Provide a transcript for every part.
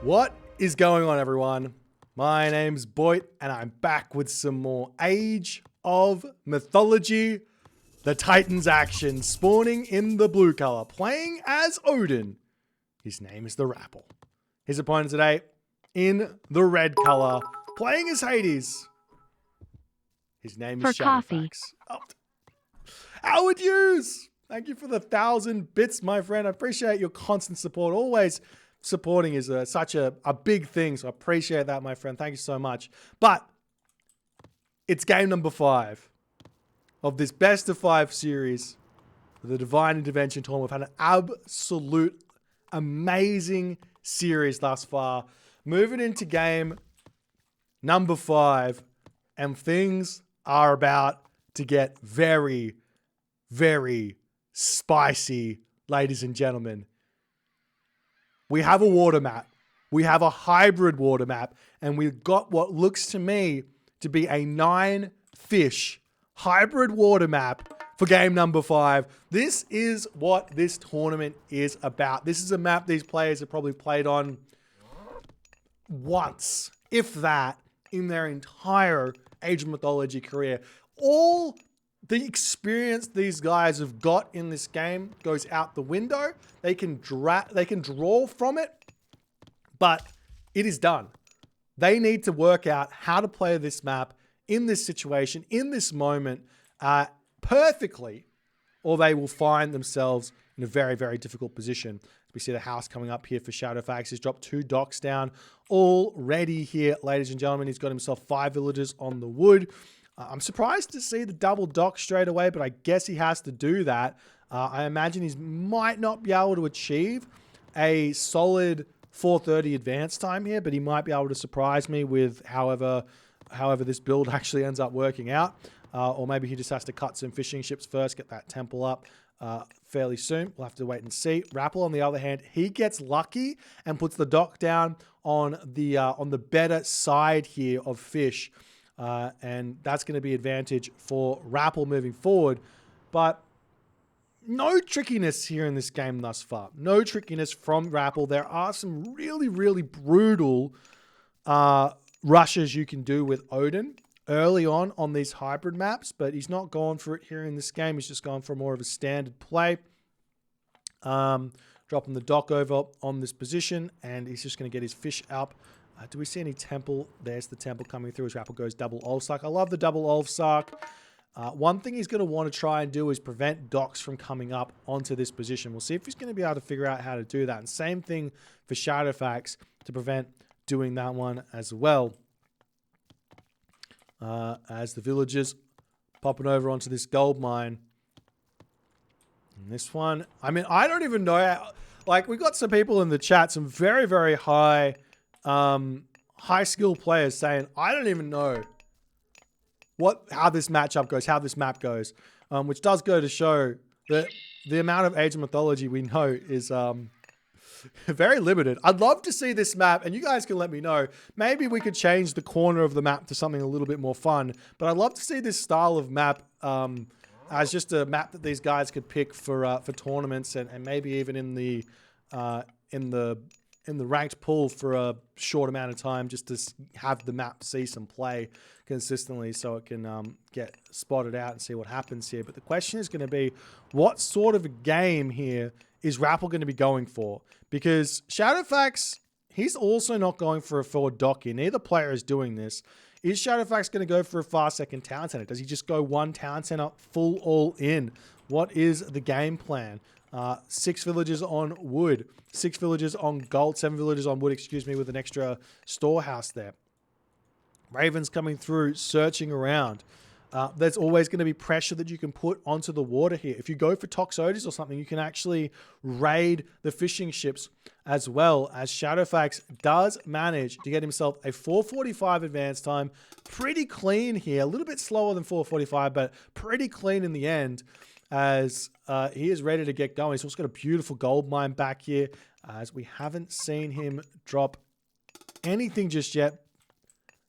What is going on, everyone? My name's Boit, and I'm back with some more Age of Mythology. The Titans action, spawning in the blue color, playing as Odin. His name is the Rapl. His opponent today, in the red color, playing as Hades. His name is Shadowfaxx. Oh. Howard Hughes! Thank you for the 1,000 bits, my friend. I appreciate your constant support. Always supporting is such a big thing, so I appreciate that, my friend. Thank you so much. But it's game number 5 of this best of 5 series, the Divine Intervention Tournament. We've had an absolute amazing series thus far. Moving into game number 5, and things are about to get very, very spicy, ladies and gentlemen. We have a water map. We have a hybrid water map, and we've got what looks to me to be a 9-fish hybrid water map for game number 5. This is what this tournament is about. This is a map these players have probably played on once, if that, in their entire Age of Mythology career. All the experience these guys have got in this game goes out the window. They can draw from it, but it is done. They need to work out how to play this map in this situation, in this moment, perfectly, or they will find themselves in a very, very difficult position. We see the house coming up here for Shadowfaxx. He's dropped 2 docks down already here, ladies and gentlemen. He's got himself 5 villagers on the wood. I'm surprised to see the double dock straight away, but I guess he has to do that. I imagine he might not be able to achieve a solid 4:30 advance time here, but he might be able to surprise me with however this build actually ends up working out. Or maybe he just has to cut some fishing ships first, get that temple up fairly soon. We'll have to wait and see. Rapl, on the other hand, he gets lucky and puts the dock down on the better side here of fish. And that's going to be advantage for Rapl moving forward. But no trickiness here in this game thus far. No trickiness from Rapl. There are some really, really brutal rushes you can do with Odin early on these hybrid maps, but he's not going for it here in this game. He's just gone for more of a standard play. Dropping the dock over on this position, and he's just going to get his fish up. Do we see any temple? There's the temple coming through as Rapl goes double Olfsark. I love the double Olfsark. One thing he's going to want to try and do is prevent docks from coming up onto this position. We'll see if he's going to be able to figure out how to do that. And same thing for Shadowfaxx to prevent doing that one as well. As the villagers popping over onto this gold mine. And this one, I mean, I don't even know how, like, we got some people in the chat, some very, very high skill players saying, I don't even know how this matchup goes, how this map goes, which does go to show that the amount of Age of Mythology we know is very limited. I'd love to see this map, and you guys can let me know. Maybe we could change the corner of the map to something a little bit more fun, but I'd love to see this style of map as just a map that these guys could pick for tournaments, and maybe even in the ranked pool for a short amount of time, just to have the map see some play consistently so it can get spotted out and see what happens here. But the question is going to be, what sort of a game here is Rapl going to be going for? Because Shadowfaxx, he's also not going for a forward dock here. Neither player is doing this. Is Shadowfaxx going to go for a far second town center? Does he just go one town center full all in? What is the game plan? 6 villagers on wood, 6 villagers on gold, 7 villagers on wood, excuse me, with an extra storehouse there. Ravens coming through, searching around. There's always going to be pressure that you can put onto the water here. If you go for Toxotes or something, you can actually raid the fishing ships as well, as Shadowfaxx does manage to get himself a 4:45 advance time. Pretty clean here, a little bit slower than 4:45, but pretty clean in the end, as he is ready to get going. He's also got a beautiful gold mine back here, as we haven't seen him drop anything just yet.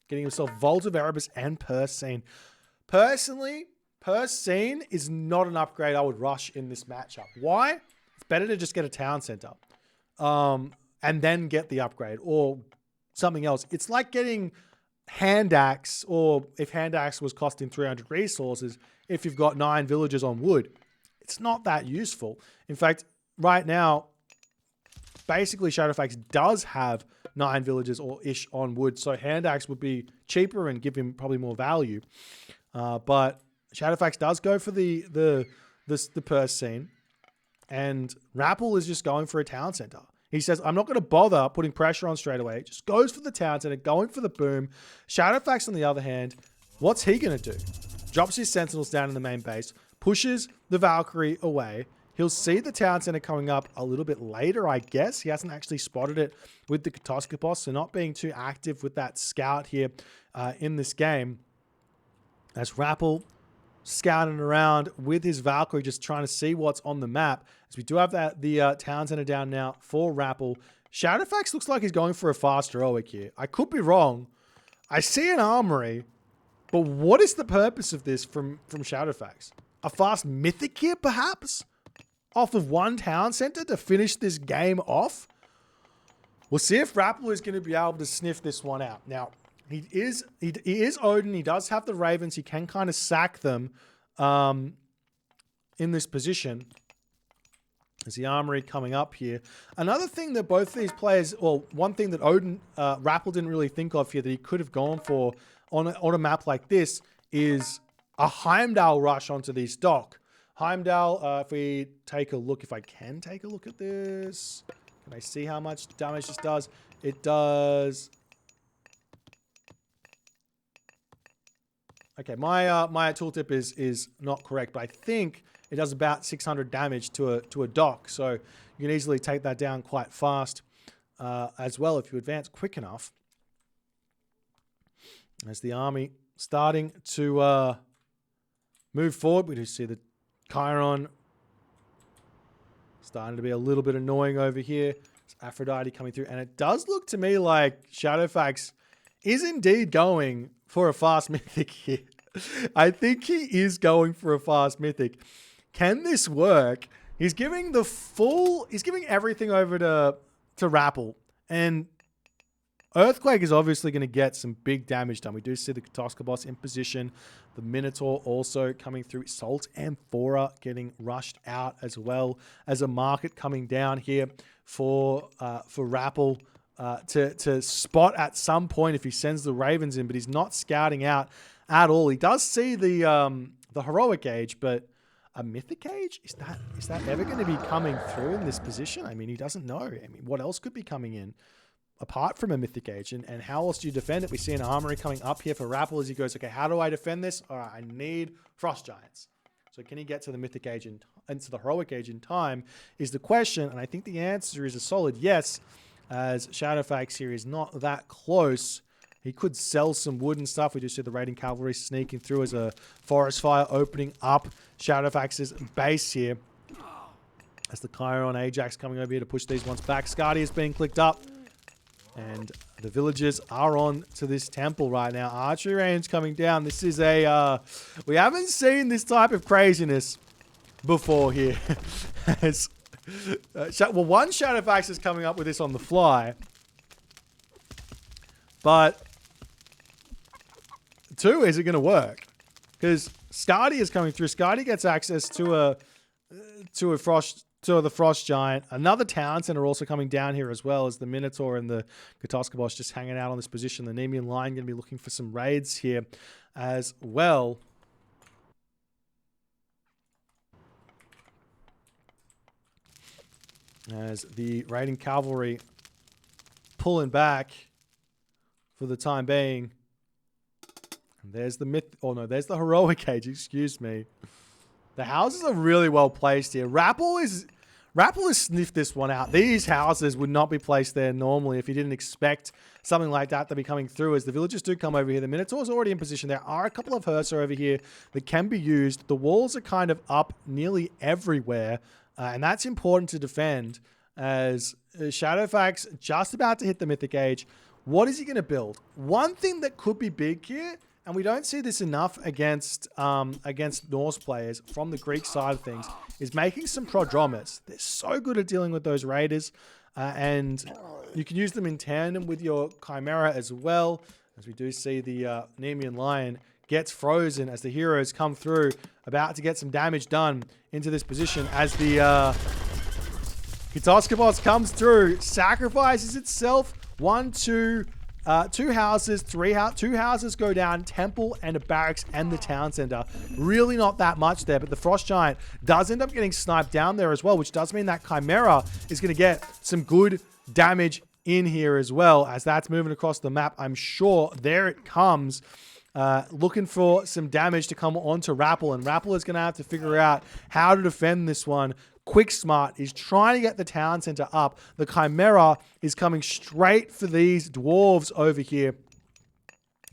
Getting himself Vault of Erebus and Persane. Personally, Persane is not an upgrade I would rush in this matchup. Why? It's better to just get a town center. and then get the upgrade or something else. It's like getting hand axe, or if hand axe was costing 300 resources, if you've got 9 villagers on wood, it's not that useful. In fact, right now, basically Shadowfaxx does have 9 villagers or ish on wood, so hand axe would be cheaper and give him probably more value. But Shadowfaxx does go for the purse scene, and Rapl is just going for a town center. He says, I'm not going to bother putting pressure on straight away. Just goes for the town center, going for the boom. Shadowfaxx, on the other hand, what's he going to do? Drops his sentinels down in the main base, pushes the Valkyrie away. He'll see the town center coming up a little bit later, I guess. He hasn't actually spotted it with the Katoskopos, so not being too active with that scout here in this game. As Rapl scouting around with his Valkyrie, just trying to see what's on the map. As we do have the town center down now for Rapl. Shadowfaxx looks like he's going for a fast heroic here. I could be wrong. I see an armory, but what is the purpose of this from Shadowfaxx? A fast mythic here, perhaps? Off of one town center to finish this game off? We'll see if Rapl is going to be able to sniff this one out. Now, he is Odin. He does have the Ravens. He can kind of sack them in this position. There's the armory coming up here. Another thing that both these players, well, one thing that Rapl didn't really think of here that he could have gone for on a map like this is a Heimdall rush onto these dock. Heimdall, if we take a look, if I can take a look at this, can I see how much damage this does? It does. Okay, my tooltip is not correct, but I think it does about 600 damage to a dock, so you can easily take that down quite fast as well if you advance quick enough. As the army starting to move forward, we do see the Chiron starting to be a little bit annoying over here. It's Aphrodite coming through, and it does look to me like Shadowfaxx is indeed going for a fast mythic here. I think he is going for a fast mythic. Can this work? He's giving everything over to Rapl, and Earthquake is obviously going to get some big damage done. We do see the Katoskopos in position. The Minotaur also coming through. Salt Amphora getting rushed out, as well as a market coming down here for Rapl to spot at some point if he sends the Ravens in, but he's not scouting out at all. He does see the heroic age, but a mythic age? Is that ever going to be coming through in this position? I mean, he doesn't know. I mean, what else could be coming in apart from a mythic age? And how else do you defend it? We see an armory coming up here for Rapl as he goes, okay, how do I defend this? All right, I need frost giants. So can he get to the mythic age and to the heroic age in time is the question. And I think the answer is a solid yes, as Shadowfaxx here is not that close. He could sell some wood and stuff. We just see the raiding cavalry sneaking through as a forest fire opening up Shadowfaxx's base here. As the Chiron Ajax coming over here to push these ones back. Skadi is being clicked up. And the villagers are on to this temple right now. Archery range coming down. This is we haven't seen this type of craziness before here. As, well, one Shadowfaxx is coming up with this on the fly. But two, is it going to work? Because Skadi is coming through. Skadi gets access to the Frost Giant. Another town center also coming down here as well, as the Minotaur and the Katoskopos just hanging out on this position. The Nemean line going to be looking for some raids here as well. As the raiding cavalry pulling back for the time being. And there's the there's the heroic age, excuse me. The houses are really well placed here. Rapl has sniffed this one out. These houses would not be placed there normally if you didn't expect something like that to be coming through, as the villagers do come over here. The Minotaur's already in position. There are a couple of Hursa over here that can be used. The walls are kind of up nearly everywhere, and that's important to defend, as Shadowfaxx just about to hit the Mythic Age. What is he going to build? One thing that could be big here and we don't see this enough against Norse players from the Greek side of things, is making some prodromus. They're so good at dealing with those raiders, and you can use them in tandem with your Chimera as well, as we do see the Nemean Lion gets frozen as the heroes come through, about to get some damage done into this position as the Kitoskopos comes through, sacrifices itself. 1, 2, 2 houses, 2 houses go down, temple and a barracks and the town center. Really not that much there, but the Frost Giant does end up getting sniped down there as well, which does mean that Chimera is going to get some good damage in here as well, as that's moving across the map. I'm sure there it comes. Looking for some damage to come onto Rapl, and Rapl is going to have to figure out how to defend this one. Quick Smart is trying to get the town center up. The Chimera is coming straight for these dwarves over here,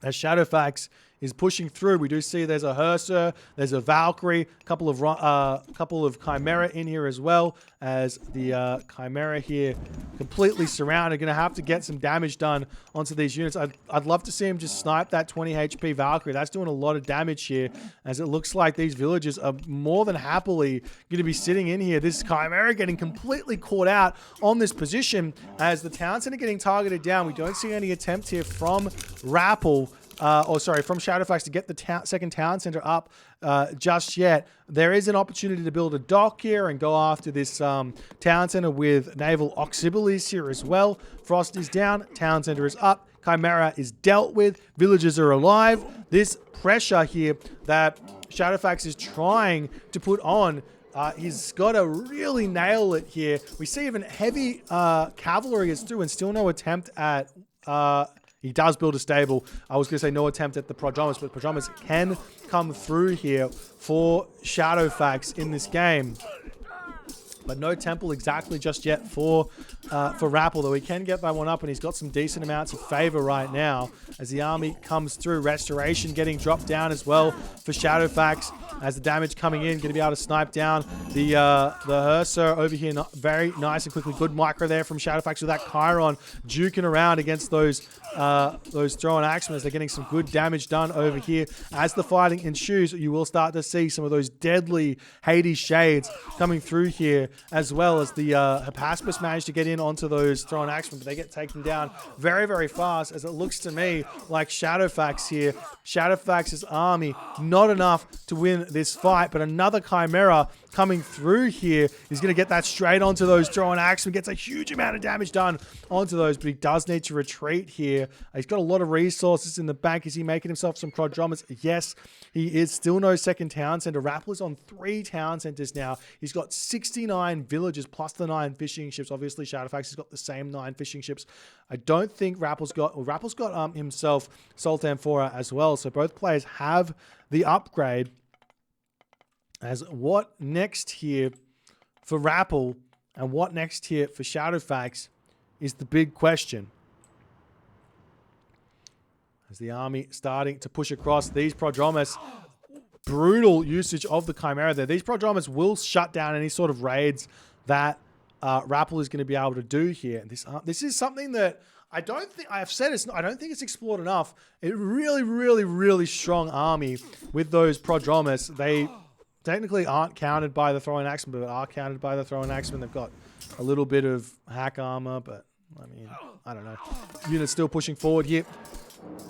as Shadowfaxx is pushing through. We do see there's a Herser, there's a Valkyrie, a couple of Chimera in here as well, as the Chimera here completely surrounded. Going to have to get some damage done onto these units. I'd love to see him just snipe that 20 HP Valkyrie. That's doing a lot of damage here, as it looks like these villagers are more than happily going to be sitting in here. This Chimera getting completely caught out on this position, as the town center getting targeted down. We don't see any attempt here from Rapl, from Shadowfaxx to get the second town center up just yet. There is an opportunity to build a dock here and go after this town center with naval auxiliaries here as well. Frost is down, town center is up, Chimera is dealt with, villagers are alive. This pressure here that Shadowfaxx is trying to put on, he's got to really nail it here. We see even heavy cavalry is through, and still no attempt at... he does build a stable. I was going to say no attempt at the Prodromus, but Prodromus can come through here for Shadowfaxx in this game. But no temple exactly just yet for Rapl, though he can get that one up, and he's got some decent amounts of favor right now as the army comes through. Restoration getting dropped down as well for Shadowfaxx, as the damage coming in, going to be able to snipe down the Herser over here. Very nice and quickly. Good micro there from Shadowfaxx with that Chiron duking around against those throwing axemen, as they're getting some good damage done over here. As the fighting ensues, you will start to see some of those deadly Hades shades coming through here, as well as the Hypaspis managed to get in onto those throwing axemen, but they get taken down very, very fast, as it looks to me like Shadowfaxx here. Shadowfaxx's army, not enough to win this fight, but another Chimera coming through here is going to get that straight onto those throwing axemen. Gets a huge amount of damage done onto those, but he does need to retreat here. He's got a lot of resources in the bank. Is he making himself some Prodromus? Yes, he is. Still no second town center. Rapl is on 3 town centers now. He's got 69 villages plus the 9 fishing ships. Obviously, Shadowfaxx has got the same 9 fishing ships. I don't think Rappl's got himself Salt Amphora as well. So both players have the upgrade. As what next here for Rapl and what next here for Shadowfaxx is the big question. As the army starting to push across, these Prodromus, brutal usage of the Chimera there. These Prodromus will shut down any sort of raids that Rapl is going to be able to do here. This is something that I don't think it's explored enough. A really, really, really strong army with those Prodromus. They technically aren't counted by the throwing axemen, but are counted by the throwing axemen. They've got a little bit of hack armor, but I mean, I don't know. Unit's still pushing forward here.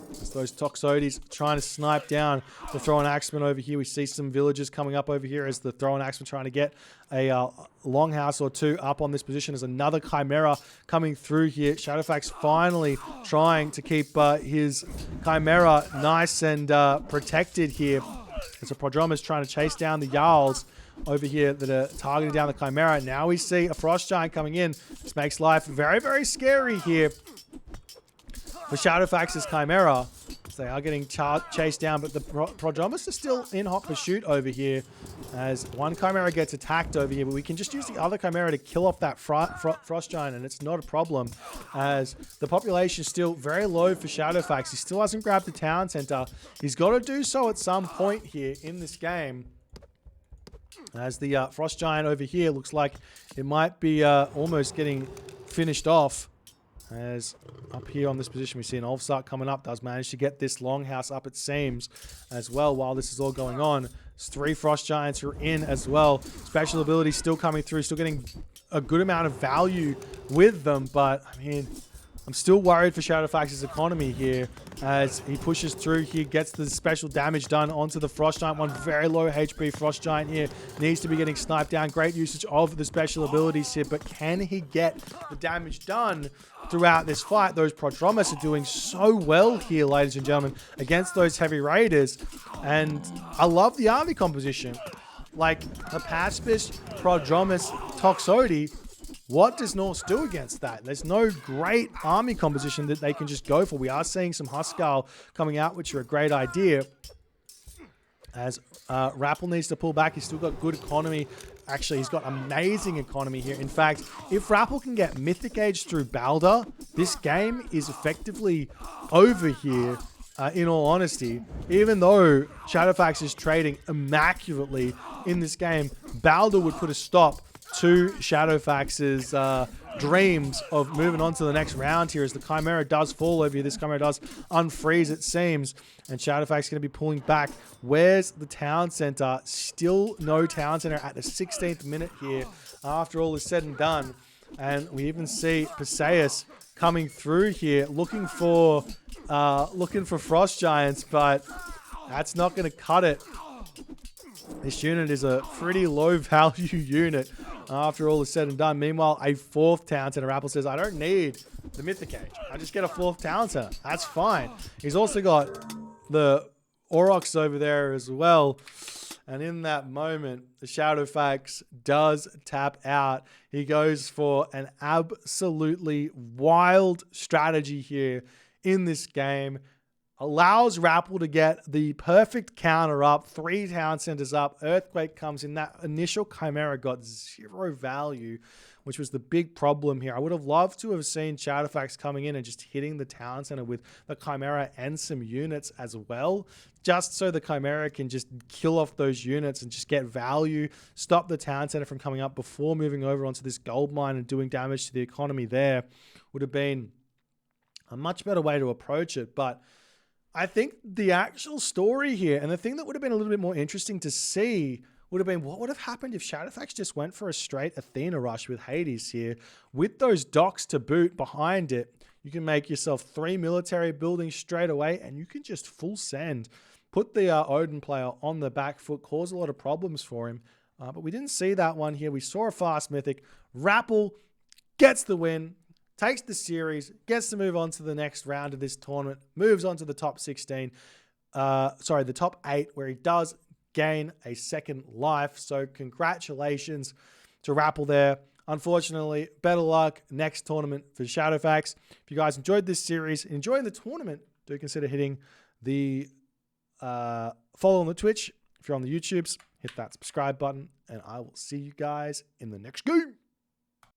It's those Toxotes trying to snipe down the throwing axemen over here. We see some villagers coming up over here as the throwing axemen trying to get a longhouse or 2 up on this position. There's another Chimera coming through here. Shadowfaxx finally trying to keep his Chimera nice and protected here. As a Prodromus trying to chase down the Jarls over here that are targeting down the Chimera. Now we see a Frost Giant coming in. This makes life very, very scary here for Shadowfaxx's Chimera. They are getting chased down, but the Prodromus are still in hot pursuit over here, as one Chimera gets attacked over here, but we can just use the other Chimera to kill off that Frost Giant, and it's not a problem, as the population is still very low for Shadowfaxx. He still hasn't grabbed the town center. He's got to do so at some point here in this game, as the Frost Giant over here looks like it might be almost getting finished off, As up here on this position, we see an Ulfsark coming up. Does manage to get this Longhouse up, it seems, as well, while this is all going on. There's 3 Frost Giants who are in as well. Special abilities still coming through, still getting a good amount of value with them. But, I mean, I'm still worried for Shadowfaxx's economy here as he pushes through here, gets the special damage done onto the Frost Giant. One very low HP Frost Giant here needs to be getting sniped down. Great usage of the special abilities here, but can he get the damage done throughout this fight? Those Prodromus are doing so well here, ladies and gentlemen, against those heavy raiders. And I love the army composition. Like the Paspis, Prodromus, Toxotes. What does Norse do against that? There's no great army composition that they can just go for. We are seeing some Huskarl coming out, which are a great idea. As Rapl needs to pull back. He's still got good economy. Actually, he's got amazing economy here. In fact, if Rapl can get Mythic Age through Balder, this game is effectively over here, in all honesty. Even though Shadowfaxx is trading immaculately in this game, Balder would put a stop to Shadowfaxx's dreams of moving on to the next round here, as the Chimera does fall over here. This Chimera does unfreeze, it seems, and Shadowfaxx is going to be pulling back. Where's the town center? Still no town center at the 16th minute here after all is said and done. And we even see Perseus coming through here looking for Frost Giants, but that's not going to cut it. This unit is a pretty low value unit after all is said and done. Meanwhile, a 4th town center. Rapl says, I don't need the Mythic Age. I just get a 4th town center. That's fine. He's also got the Aurochs over there as well. And in that moment, the Shadowfaxx does tap out. He goes for an absolutely wild strategy here in this game. Allows Rapl to get the perfect counter up, 3 town centers up. Earthquake comes in. That initial Chimera got 0 value, which was the big problem here. I would have loved to have seen Shadowfaxx coming in and just hitting the town center with the Chimera and some units as well, just so the Chimera can just kill off those units and just get value, stop the town center from coming up before moving over onto this gold mine and doing damage to the economy there. Would have been a much better way to approach it. But I think the actual story here, and the thing that would have been a little bit more interesting to see, would have been what would have happened if Shadowfaxx just went for a straight Athena rush with Hades here. With those docks to boot behind it, you can make yourself 3 military buildings straight away, and you can just full send. Put the Odin player on the back foot, cause a lot of problems for him. But we didn't see that one here. We saw a fast mythic. Rapl gets the win. Takes the series, gets to move on to the next round of this tournament, moves on to the top 16, the top 8, where he does gain a second life. So congratulations to Rapl there. Unfortunately, better luck next tournament for Shadowfaxx. If you guys enjoyed this series, enjoying the tournament, do consider hitting the follow on the Twitch. If you're on the YouTubes, hit that subscribe button, and I will see you guys in the next game.